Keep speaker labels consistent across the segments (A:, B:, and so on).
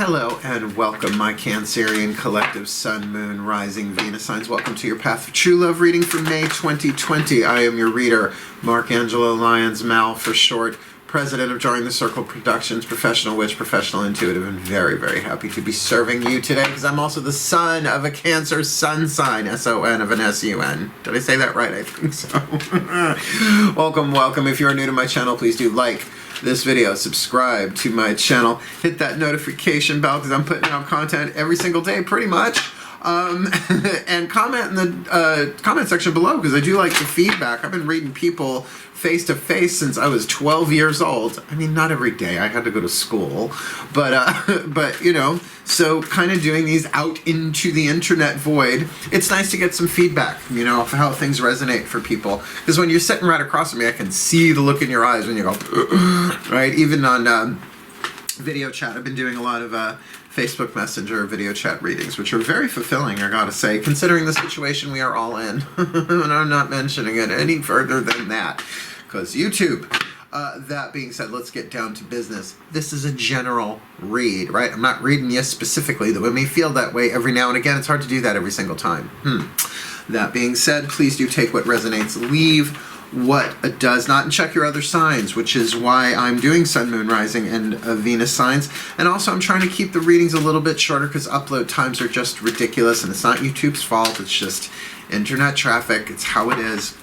A: Hello and welcome, my Cancerian collective Sun, Moon, Rising, Venus signs. Welcome to your Path of True Love reading for May 2020. I am your reader, Mark Angelo Lyons, Mal for short, president of Join the Circle Productions, professional witch, professional intuitive, and very, very happy to be serving you today because I'm also the son of a Cancer sun sign, S-O-N of an S-U-N. Did I say that right? I think so. Welcome, welcome. If you're new to my channel, please do like this video, subscribe to my channel, hit that notification bell because I'm putting out content every single day pretty much, and comment in the comment section below because I do like the feedback. I've been reading people face to face since I was 12 years old. I mean, not every day, I had to go to school, but you know, so kind of doing these out into the internet void. It's nice to get some feedback, you know, of how things resonate for people, because when you're sitting right across from me, I can see the look in your eyes when you go right. Even on video chat, I've been doing a lot of Facebook Messenger video chat readings, which are very fulfilling, I gotta say, considering the situation we are all in. And I'm not mentioning it any further than that, because YouTube. That being said, let's get down to business. This is a general read, right? I'm not reading you specifically, though it may feel that way every now and again. It's hard to do that every single time. That being said, please do take what resonates, leave what does not, and check your other signs, which is why I'm doing Sun, Moon, Rising, and Venus signs. And also I'm trying to keep the readings a little bit shorter because upload times are just ridiculous, and it's not YouTube's fault, it's just internet traffic, it's how it is.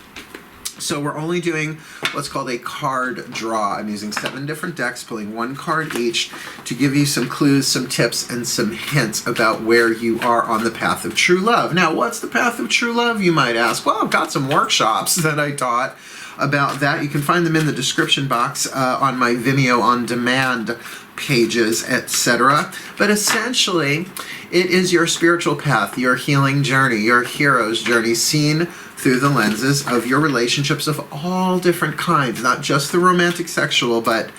A: So we're only doing what's called a card draw. I'm using 7 different decks, pulling 1 card each to give you some clues, some tips, and some hints about where you are on the path of true love. Now, what's the path of true love, you might ask? Well, I've got some workshops that I taught about that. You can find them in the description box on my Vimeo on demand pages, etc. But essentially, it is your spiritual path, your healing journey, your hero's journey, seen through the lenses of your relationships of all different kinds, not just the romantic sexual, but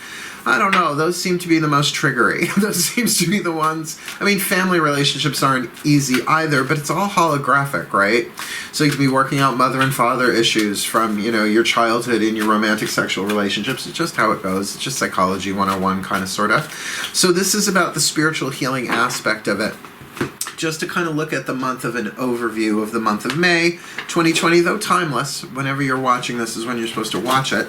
A: I don't know, those seem to be the most triggery. Those seems to be the ones, I mean, family relationships aren't easy either, but it's all holographic, right? So you can be working out mother and father issues from, you know, your childhood in your romantic sexual relationships. It's just how it goes. It's just psychology 101 kind of, sort of. So this is about the spiritual healing aspect of it. Just to kind of look at the month of an overview of the month of May 2020, though timeless. Whenever you're watching this is when you're supposed to watch it.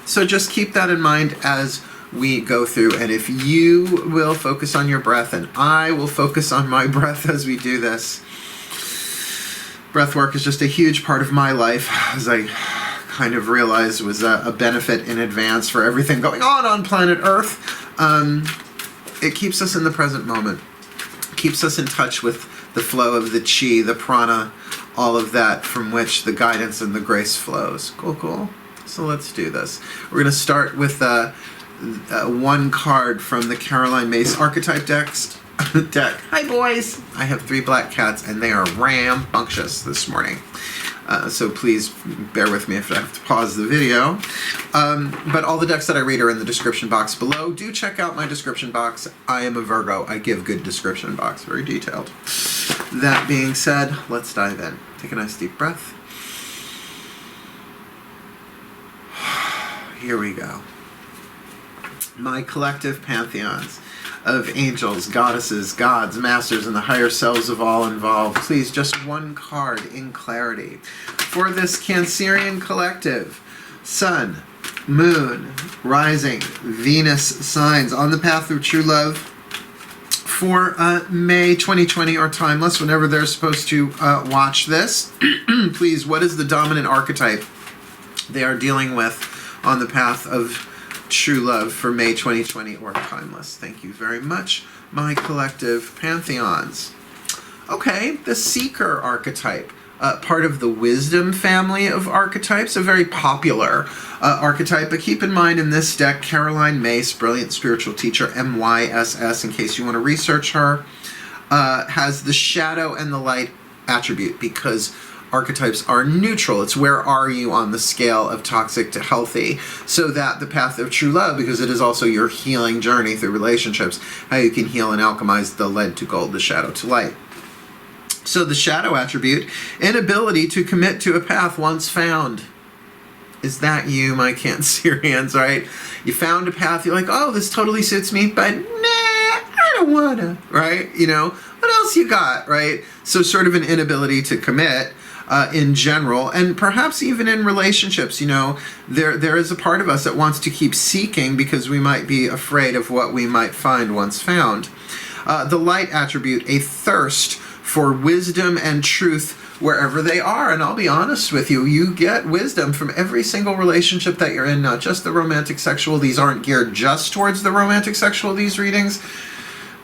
A: So just keep that in mind as we go through. And if you will focus on your breath and I will focus on my breath as we do this. Breath work is just a huge part of my life, as I kind of realized was a benefit in advance for everything going on planet Earth. It keeps us in the present moment. Keeps us in touch with the flow of the chi, the prana, all of that from which the guidance and the grace flows. Cool, cool. So let's do this. We're going to start with 1 card from the Caroline Myss archetype deck. Hi, boys. I have 3 black cats, and they are rambunctious this morning. So please bear with me if I have to pause the video. But all the decks that I read are in the description box below. Do check out my description box. I am a Virgo. I give good description box. Very detailed. That being said, let's dive in. Take a nice deep breath. Here we go. My collective pantheons of angels, goddesses, gods, masters, and the higher selves of all involved. Please, just 1 card in clarity. For this Cancerian collective, Sun, Moon, Rising, Venus signs on the path of true love for May 2020 or timeless, whenever they're supposed to watch this. Please, what is the dominant archetype they are dealing with on the path of true love for May 2020 or timeless? Thank you very much, my collective pantheons. Okay, the Seeker archetype, part of the Wisdom family of archetypes, a very popular archetype, but keep in mind in this deck, Caroline Myss, brilliant spiritual teacher, M-Y-S-S, in case you want to research her, has the shadow and the light attribute because archetypes are neutral. It's where are you on the scale of toxic to healthy, so that the path of true love, because it is also your healing journey through relationships, how you can heal and alchemize the lead to gold, the shadow to light. So the shadow attribute, inability to commit to a path once found. Is that you, my Cancerians, right? You found a path, you're like, oh, this totally suits me, but nah, I don't don't wanna, right? You know, what else you got, right? So sort of an inability to commit in general, and perhaps even in relationships. You know, there is a part of us that wants to keep seeking because we might be afraid of what we might find once found. The light attribute, a thirst for wisdom and truth wherever they are. And I'll be honest with you, you get wisdom from every single relationship that you're in, not just the romantic sexual. These aren't geared just towards the romantic sexual, these readings.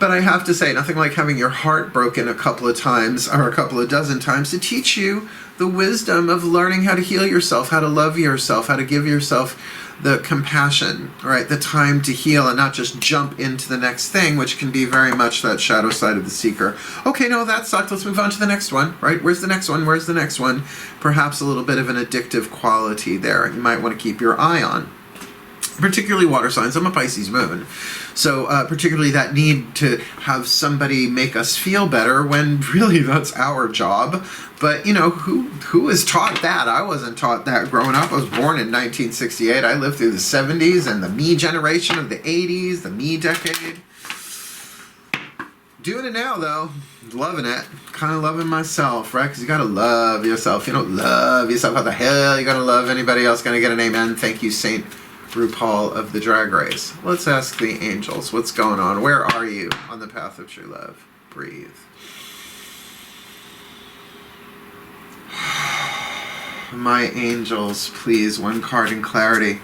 A: But I have to say, nothing like having your heart broken a couple of times or a couple of dozen times to teach you the wisdom of learning how to heal yourself, how to love yourself, how to give yourself the compassion, right? The time to heal and not just jump into the next thing, which can be very much that shadow side of the seeker. Okay, no, that sucked. Let's move on to the next one, right? Where's the next one? Where's the next one? Perhaps a little bit of an addictive quality there you might want to keep your eye on. Particularly water signs. I'm a Pisces moon. So particularly that need to have somebody make us feel better when really that's our job. But, you know, who is taught that? I wasn't taught that growing up. I was born in 1968. I lived through the 70s and the me generation of the 80s, the me decade. Doing it now, though. Loving it. Kind of loving myself, right? Because you got to love yourself. If you don't love yourself, how the hell are you going to love anybody else? Going to get an amen? Thank you, Saint RuPaul of the Drag Race. Let's ask the angels. What's going on? Where are you on the path of true love? Breathe. My angels, please, one card in clarity.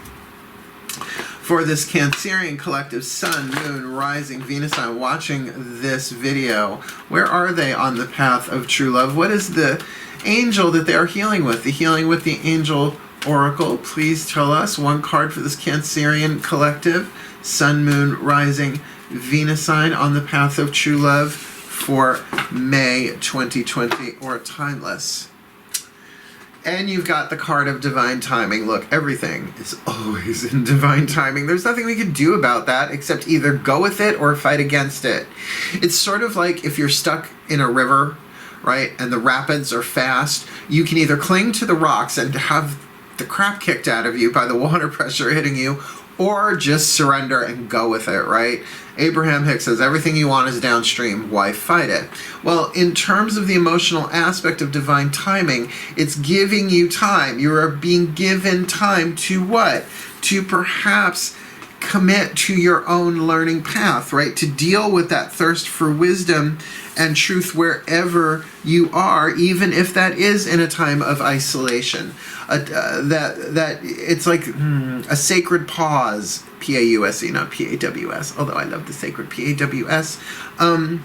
A: For this Cancerian collective, Sun, Moon, Rising, Venus sign watching this video, where are they on the path of true love? What is the angel that they are healing with? The healing with the angel Oracle. Please tell us. One card for this Cancerian collective, Sun, Moon, Rising, Venus sign on the path of true love for May 2020 or timeless. And you've got the card of divine timing. Look, everything is always in divine timing. There's nothing we can do about that except either go with it or fight against it. It's sort of like if you're stuck in a river, right, and the rapids are fast, you can either cling to the rocks and have the crap kicked out of you by the water pressure hitting you, or just surrender and go with it, right? Abraham Hicks says, everything you want is downstream, why fight it? Well, in terms of the emotional aspect of divine timing, it's giving you time. You are being given time to what? To perhaps commit to your own learning path, right? To deal with that thirst for wisdom and truth wherever you are, even if that is in a time of isolation. That it's like a sacred pause, P-A-U-S-E, not P-A-W-S, although I love the sacred P-A-W-S. To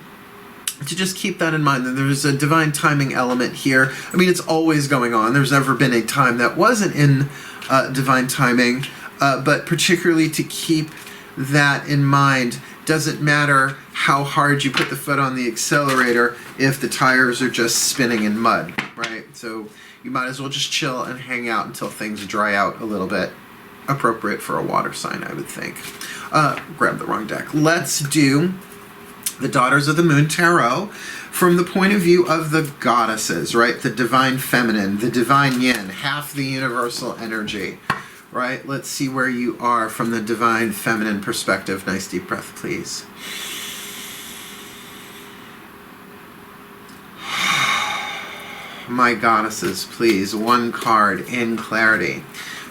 A: just keep that in mind, that there's a divine timing element here. I mean, it's always going on. There's never been a time that wasn't in divine timing, but particularly to keep that in mind. Doesn't matter how hard you put the foot on the accelerator if the tires are just spinning in mud, right? So you might as well just chill and hang out until things dry out a little bit. Appropriate for a water sign, I would think. Grab the wrong deck. Let's do the Daughters of the Moon Tarot from the point of view of the goddesses, right? The divine feminine, the divine yin, half the universal energy, right? Let's see where you are from the divine feminine perspective. Nice deep breath, please. My goddesses, please, one card in clarity.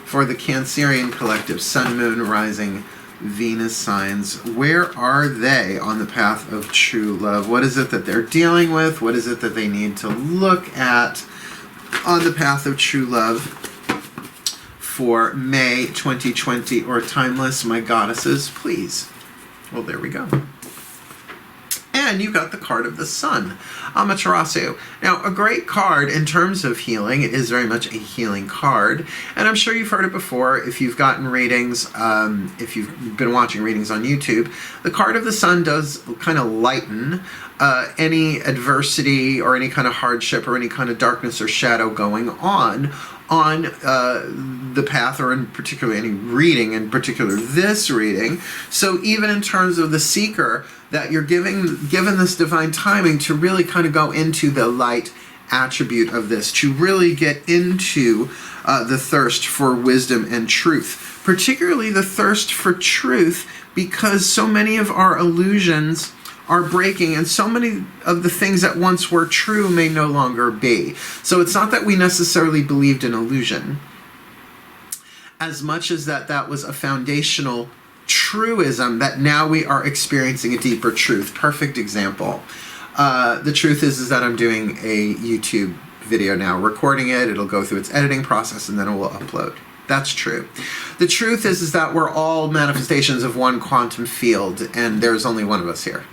A: For the Cancerian collective, Sun, Moon, Rising, Venus signs, where are they on the path of true love? What is it that they're dealing with? What is it that they need to look at on the path of true love for May 2020 or timeless? My goddesses, please. Well, there we go. And you got the card of the Sun, Amaterasu. Now, a great card in terms of healing. It is very much a healing card. And I'm sure you've heard it before if you've gotten readings, if you've been watching readings on YouTube. The card of the Sun does kind of lighten any adversity or any kind of hardship or any kind of darkness or shadow going on the path, or in particular any reading, in particular this reading. So even in terms of the seeker, that you're given this divine timing to really kind of go into the light attribute of this, to really get into the thirst for wisdom and truth, particularly the thirst for truth, because so many of our illusions are breaking, and so many of the things that once were true may no longer be. So it's not that we necessarily believed in illusion, as much as that was a foundational truism that now we are experiencing a deeper truth. Perfect example. The truth is that I'm doing a YouTube video now, recording it. It'll go through its editing process, and then it will upload. That's true. The truth is that we're all manifestations of one quantum field, and there's only one of us here.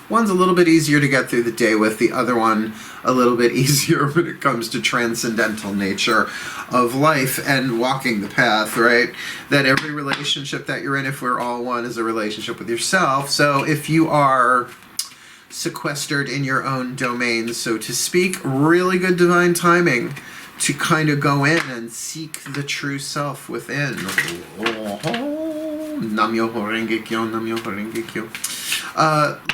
A: One's a little bit easier to get through the day with, the other one a little bit easier when it comes to transcendental nature of life and walking the path, right? That every relationship that you're in, if we're all one, is a relationship with yourself. So if you are sequestered in your own domain, so to speak, really good divine timing to kind of go in and seek the true self within. Nam-myoho Renge Kyo, Nam-myoho Renge Kyo.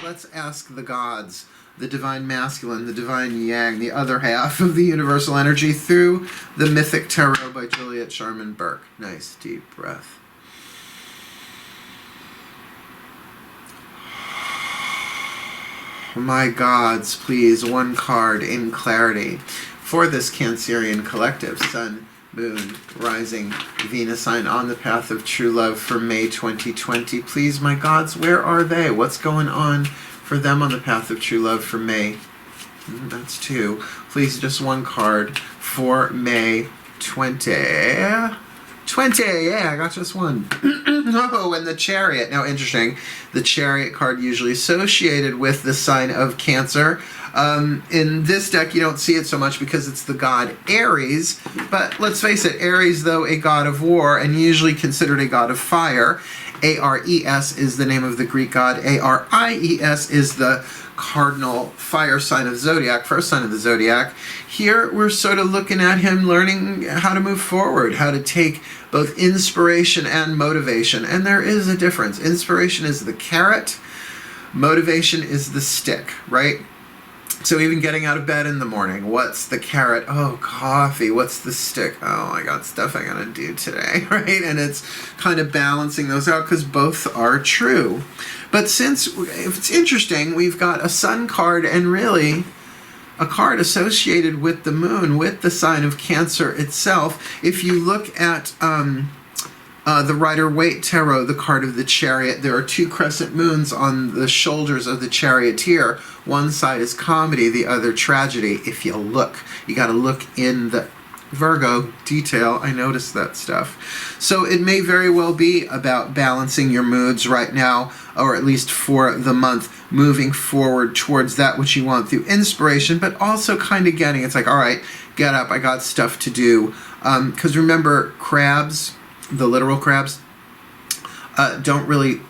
A: Let's ask the gods, the divine masculine, the divine yang, the other half of the universal energy through the Mythic Tarot by Juliet Sharman Burke. Nice deep breath. My gods, please, one card in clarity for this Cancerian collective, Sun, Moon, Rising, Venus sign on the path of true love for May 2020. Please, my gods, where are they? What's going on for them on the path of true love for May? That's two. Please, just one card for May 2020. Yeah, I got just one. Oh, and the Chariot. Now, interesting. The Chariot card usually associated with the sign of Cancer. In this deck, you don't see it so much because it's the god Aries. But let's face it, Aries, though a god of war and usually considered a god of fire, Ares is the name of the Greek god. Aries is the cardinal fire sign of zodiac, first sign of the zodiac. Here we're sort of looking at him learning how to move forward, how to take both inspiration and motivation. And there is a difference. Inspiration is the carrot, motivation is the stick, right? So even getting out of bed in the morning, what's the carrot? Oh, coffee. What's the stick? Oh, I got stuff I gotta do today, right? And it's kind of balancing those out because both are true. But since it's interesting, we've got a sun card and really a card associated with the moon, with the sign of Cancer itself. If you look at the Rider-Waite tarot, the card of the Chariot, there are two crescent moons on the shoulders of the charioteer. One side is comedy, the other tragedy. If you look, you got to look in the Virgo detail. I noticed that stuff. So it may very well be about balancing your moods right now, or at least for the month, moving forward towards that which you want through inspiration, but also kind of getting, it's like, all right, get up, I got stuff to do. Because remember, crabs, the literal crabs, don't really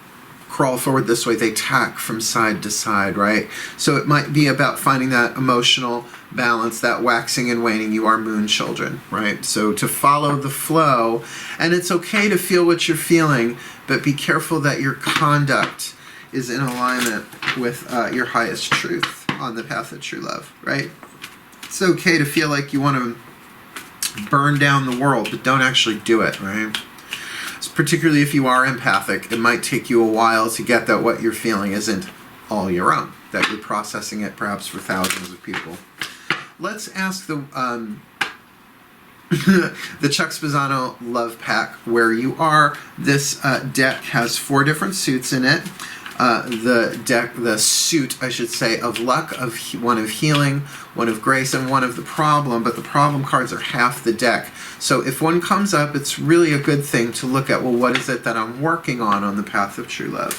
A: crawl forward this way. They tack from side to side, right? So it might be about finding that emotional balance, that waxing and waning. You are moon children, right? So to follow the flow, and it's okay to feel what you're feeling, but be careful that your conduct is in alignment with your highest truth on the path of true love, right? It's okay to feel like you want to burn down the world, but don't actually do it, right? Particularly if you are empathic, it might take you a while to get that what you're feeling isn't all your own, that you're processing it perhaps for thousands of people. Let's ask the the Chuck Spezzano Love Pack where you are. This deck has 4 different suits in it. The suit, I should say, of luck, one of healing, one of grace, and one of the problem, but the problem cards are half the deck. So if one comes up, it's really a good thing to look at, well, what is it that I'm working on the path of true love?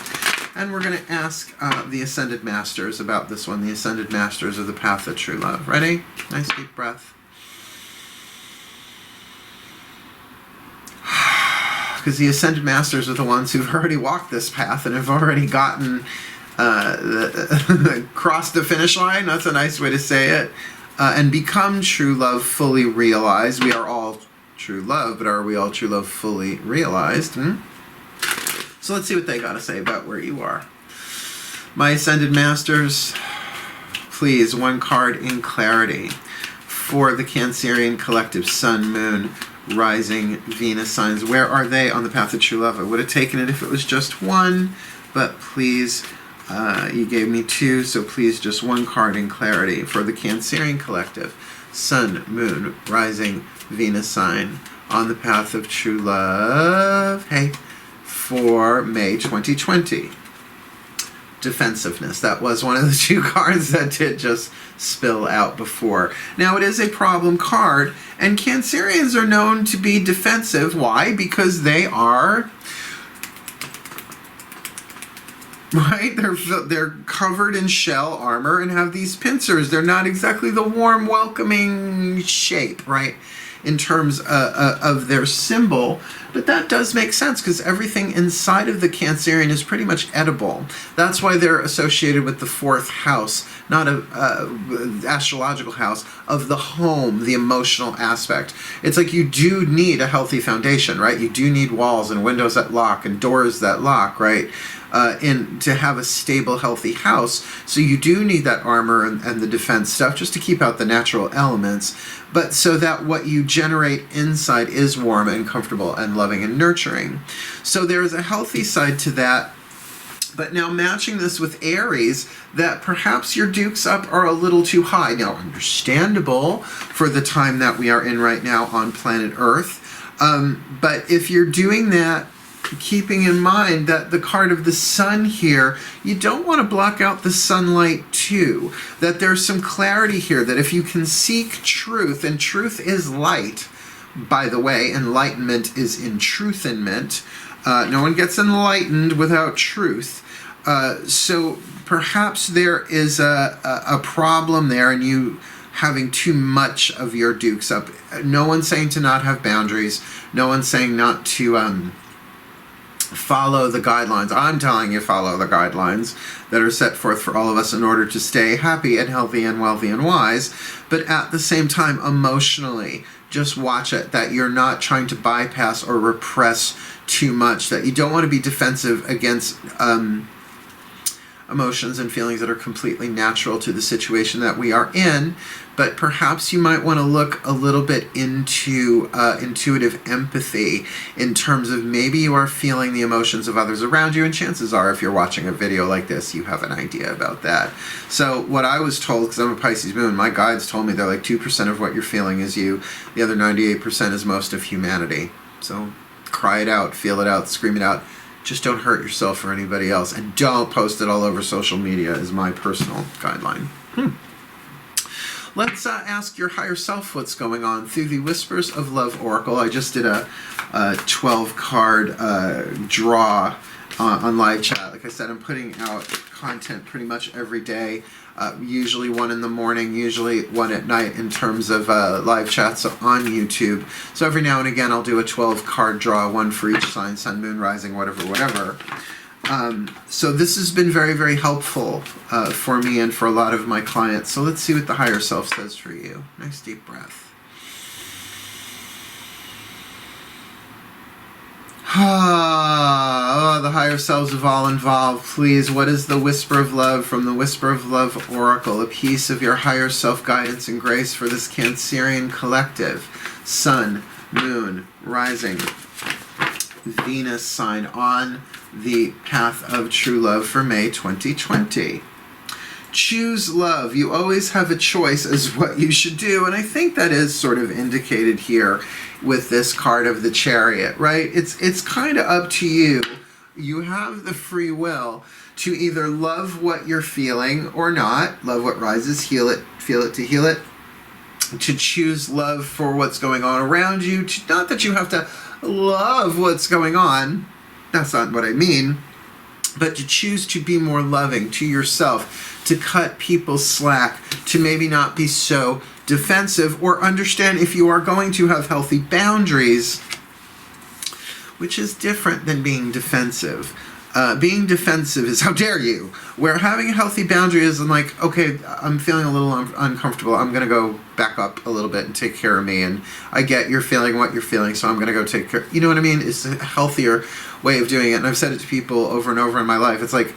A: And we're going to ask the Ascended Masters about this one, the Ascended Masters of the path of true love. Ready? Nice deep breath. Because the Ascended Masters are the ones who've already walked this path and have already gotten crossed the finish line, that's a nice way to say it, and become true love fully realized. We are all true love, but are we all true love fully realized? So let's see what they got to say about where you are. My Ascended Masters, please, one card in clarity for the Cancerian collective, Sun, Moon, Rising, Venus signs. Where are they on the path of true love? I would have taken it if it was just one, but please, You gave me 2, so please just 1 card in clarity for the Cancerian collective. Sun, Moon, Rising, Venus sign on the path of true love. Hey, for May 2020. Defensiveness. That was one of the 2 cards that did just spill out before. Now, it is a problem card, and Cancerians are known to be defensive. Why? Because they are... right? They're covered in shell armor and have these pincers. They're not exactly the warm, welcoming shape, right? In terms of their symbol. But that does make sense because everything inside of the Cancerian is pretty much edible. That's why they're associated with the 4th house, not a astrological house, of the home, the emotional aspect. It's like you do need a healthy foundation, right? You do need walls and windows that lock and doors that lock, right? To have a stable, healthy house. So you do need that armor and the defense stuff just to keep out the natural elements, but so that what you generate inside is warm and comfortable and loving and nurturing. So there is a healthy side to that. But now matching this with Aries, that perhaps your dukes up are a little too high. Now, understandable for the time that we are in right now on planet Earth. But if you're doing that, keeping in mind that the card of the sun here, you don't want to block out the sunlight too. That there's some clarity here, that if you can seek truth, and truth is light, by the way, enlightenment is in truthenment. No one gets enlightened without truth. So perhaps there is a problem there in you having too much of your dukes up. No one's saying to not have boundaries. No one's saying not to follow the guidelines. I'm telling you, follow the guidelines that are set forth for all of us in order to stay happy and healthy and wealthy and wise. But at the same time, emotionally, just watch it, that you're not trying to bypass or repress too much, that you don't want to be defensive against emotions and feelings that are completely natural to the situation that we are in. But perhaps you might want to look a little bit into intuitive empathy in terms of maybe you are feeling the emotions of others around you, and chances are if you're watching a video like this, you have an idea about that. So what I was told, because I'm a Pisces moon, my guides told me they're like 2% of what you're feeling is you, the other 98% is most of humanity. So cry it out, feel it out, scream it out. Just don't hurt yourself or anybody else, and don't post it all over social media is my personal guideline. Let's ask your higher self what's going on through the Whispers of Love Oracle. I just did a 12-card draw on live chat. Like I said, I'm putting out content pretty much every day, usually 1 in the morning, usually 1 at night in terms of live chats on YouTube. So every now and again I'll do a 12-card draw, 1 for each sign, sun, moon, rising, whatever. So this has been very, very helpful for me and for a lot of my clients. So let's see what the higher self says for you. Nice deep breath. Oh, the higher selves have all involved. Please, what is the Whisper of Love from the Whisper of Love Oracle? A piece of your higher self guidance and grace for this Cancerian collective. Sun, Moon, Rising, Venus sign on the path of true love for May 2020. Choose love. You always have a choice as what you should do, and I think that is sort of indicated here with this card of the Chariot, right? It's kind of up to you. You have the free will to either love what you're feeling or not. Love what rises, heal it, feel it to heal it. To choose love for what's going on around you. Not that you have to love what's going on. That's not what I mean. But to choose to be more loving to yourself, to cut people slack, to maybe not be so defensive, or understand if you are going to have healthy boundaries, which is different than being defensive. Being defensive is, how dare you? Where having a healthy boundary is like, okay, I'm feeling a little uncomfortable. I'm going to go back up a little bit and take care of me. And I get you're feeling what you're feeling, so I'm going to go take care. You know what I mean? It's a healthier way of doing it. And I've said it to people over and over in my life. It's like,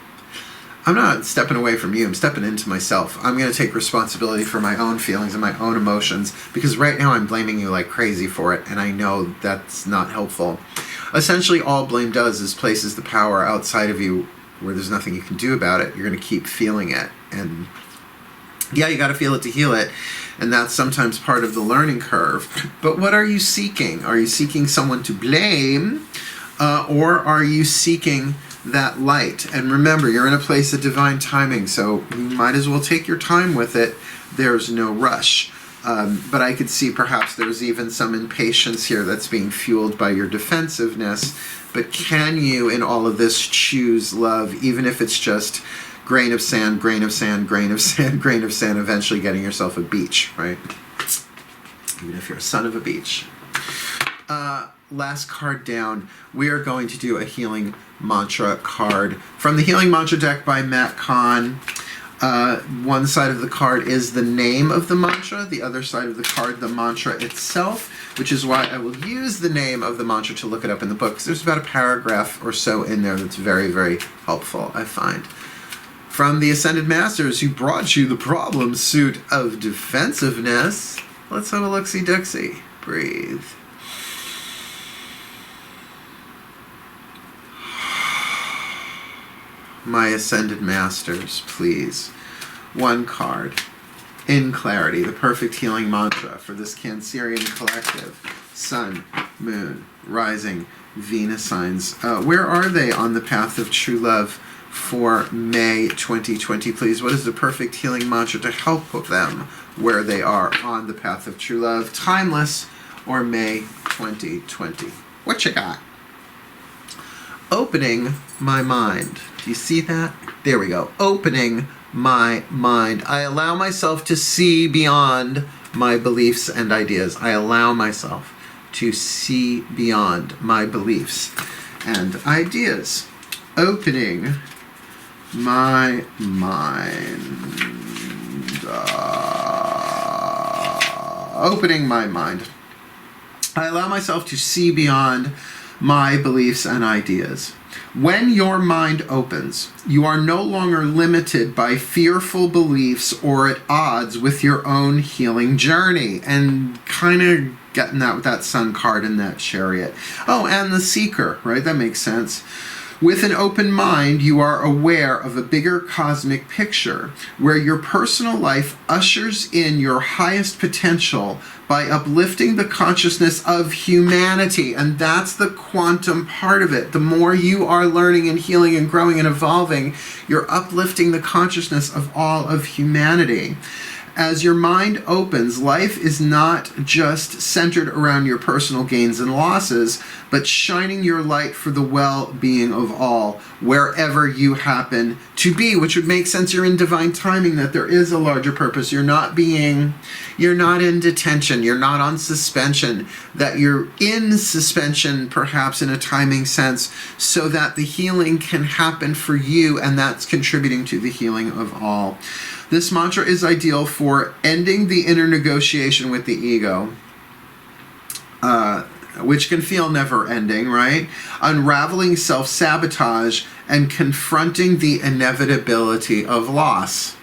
A: I'm not stepping away from you. I'm stepping into myself. I'm going to take responsibility for my own feelings and my own emotions, because right now I'm blaming you like crazy for it. And I know that's not helpful. Essentially, all blame does is places the power outside of you where there's nothing you can do about it, you're going to keep feeling it. And yeah, you got to feel it to heal it. And that's sometimes part of the learning curve. But what are you seeking? Are you seeking someone to blame? Or are you seeking that light? And remember, you're in a place of divine timing, so you might as well take your time with it. There's no rush. But I could see perhaps there's even some impatience here that's being fueled by your defensiveness. But can you, in all of this, choose love, even if it's just grain of sand, grain of sand, grain of sand, grain of sand, eventually getting yourself a beach, right? Even if you're a son of a beach. Last card down, we are going to do a healing mantra card from the healing mantra deck by Kahn. One side of the card is the name of the mantra, the other side of the card the mantra itself, which is why I will use the name of the mantra to look it up in the book, because there's about a paragraph or so in there that's very, very helpful, I find. From the Ascended Masters, who brought you the problem suit of defensiveness, let's have a look-see-dooksy. Breathe. My Ascended Masters, please. One card. In clarity, the perfect healing mantra for this Cancerian collective. Sun, Moon, Rising, Venus signs. Where are they on the path of true love for May 2020, please? What is the perfect healing mantra to help them where they are on the path of true love? Timeless or May 2020? What you got? Opening my mind. Do you see that? There we go. Opening my mind. I allow myself to see beyond my beliefs and ideas. I allow myself to see beyond my beliefs and ideas. Opening my mind. Opening my mind. I allow myself to see beyond my beliefs and ideas. When your mind opens, you are no longer limited by fearful beliefs or at odds with your own healing journey. And kind of getting that with that Sun card in that Chariot. Oh, and the Seeker, right? That makes sense. With an open mind, you are aware of a bigger cosmic picture where your personal life ushers in your highest potential by uplifting the consciousness of humanity. And that's the quantum part of it. The more you are learning and healing and growing and evolving, you're uplifting the consciousness of all of humanity. As your mind opens, life is not just centered around your personal gains and losses, but shining your light for the well-being of all, wherever you happen to be, which would make sense. You're in divine timing, that there is a larger purpose. You're not in detention. You're not on suspension, that you're in suspension, perhaps in a timing sense, so that the healing can happen for you, and that's contributing to the healing of all. This mantra is ideal for ending the inner negotiation with the ego, which can feel never-ending, right? Unraveling self-sabotage and confronting the inevitability of loss.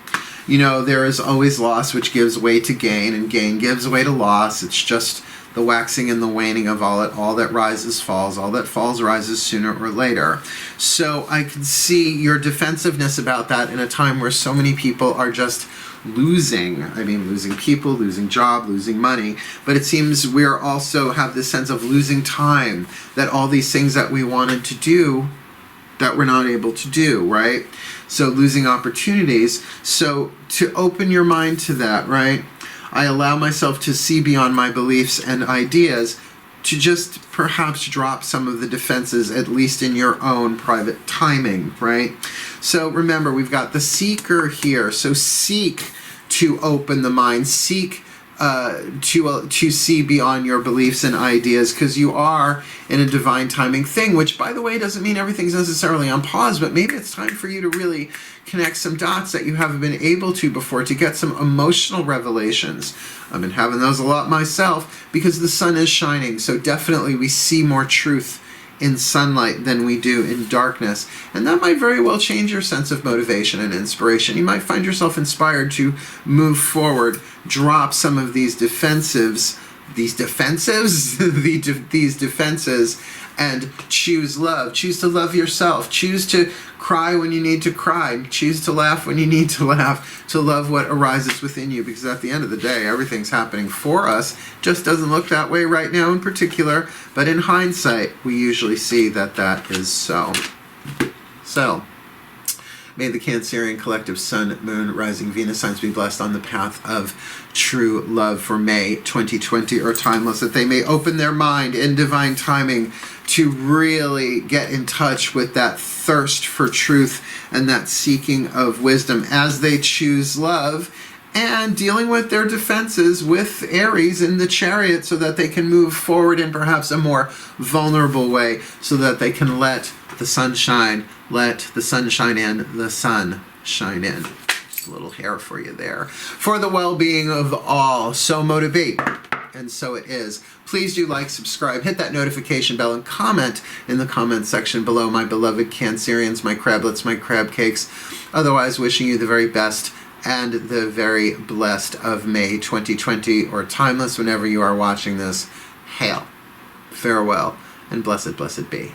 A: You know, there is always loss which gives way to gain, and gain gives way to loss. It's just the waxing and the waning of all that rises falls, all that falls rises sooner or later. So I can see your defensiveness about that in a time where so many people are just losing. I mean, losing people, losing job, losing money. But it seems we also have this sense of losing time, that all these things that we wanted to do that we're not able to do, right? So losing opportunities. So to open your mind to that, right? I allow myself to see beyond my beliefs and ideas, to just perhaps drop some of the defenses, at least in your own private timing, right? So remember, we've got the Seeker here. So seek to open the mind, seek to see beyond your beliefs and ideas, because you are in a divine timing thing, which, by the way, doesn't mean everything's necessarily on pause, but maybe it's time for you to really connect some dots that you haven't been able to before, to get some emotional revelations. I've been having those a lot myself, because the sun is shining, so definitely we see more truth in sunlight than we do in darkness. And that might very well change your sense of motivation and inspiration. You might find yourself inspired to move forward, drop some of these defensives these defenses, these defenses, and choose love. Choose to love yourself. Choose to cry when you need to cry. Choose to laugh when you need to laugh. To love what arises within you, because at the end of the day, everything's happening for us. Just doesn't look that way right now in particular, but in hindsight, we usually see that that is so. So, may the Cancerian collective Sun, Moon, Rising, Venus signs be blessed on the path of true love for May 2020 or timeless, that they may open their mind in divine timing to really get in touch with that thirst for truth and that seeking of wisdom as they choose love, and dealing with their defenses with Aries in the Chariot, so that they can move forward in perhaps a more vulnerable way, so that they can let the sun shine. Let the sun shine in, the sun shine in. Just a little hair for you there. For the well-being of all, so mote it be, and so it is. Please do like, subscribe, hit that notification bell, and comment in the comment section below, my beloved Cancerians, my crablets, my crab cakes. Otherwise, wishing you the very best and the very blessed of May 2020, or timeless whenever you are watching this. Hail, farewell, and blessed, blessed be.